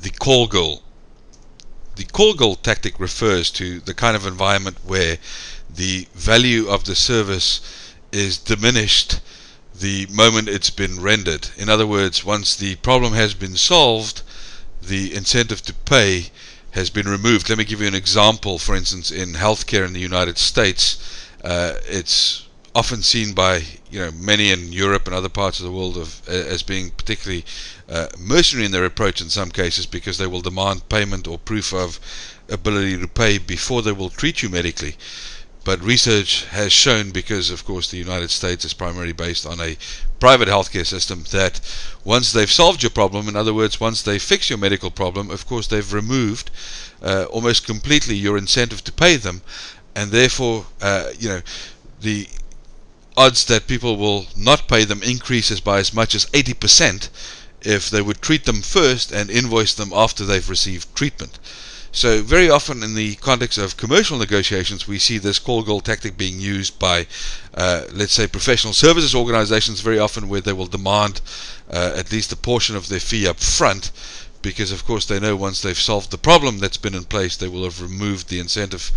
the call goal. The call goal tactic refers to the kind of environment where the value of the service is diminished the moment it's been rendered. In other words, once the problem has been solved, the incentive to pay has been removed. Let me give you an example. For instance, in healthcare in the United States, it's often seen by many in Europe and other parts of the world as being particularly mercenary in their approach in some cases, because they will demand payment or proof of ability to pay before they will treat you medically. But research has shown, because of course the United States is primarily based on a private healthcare system, that once they've solved your problem, in other words, once they fix your medical problem, of course they've removed almost completely your incentive to pay them, and therefore the odds that people will not pay them increases by as much as 80% if they would treat them first and invoice them after they've received treatment. So very often in the context of commercial negotiations, we see this call goal tactic being used by, let's say, professional services organizations, very often where they will demand at least a portion of their fee up front, because of course they know once they've solved the problem that's been in place, they will have removed the incentive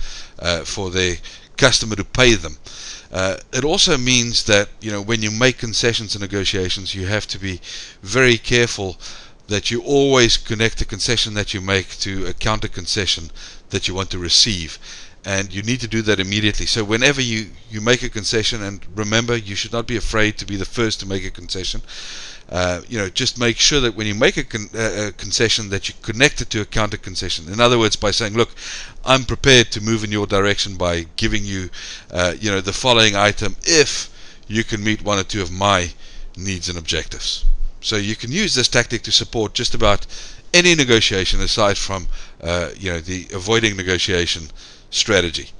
for their customer to pay them. It also means that when you make concessions in negotiations, you have to be very careful that you always connect the concession that you make to a counter concession that you want to receive, and you need to do that immediately. So whenever you make a concession, and remember, you should not be afraid to be the first to make a concession, just make sure that when you make a concession that you connect it to a counter concession. In other words, by saying, look, I'm prepared to move in your direction by giving you the following item if you can meet one or two of my needs and objectives. So you can use this tactic to support just about any negotiation aside from the avoiding negotiation strategy.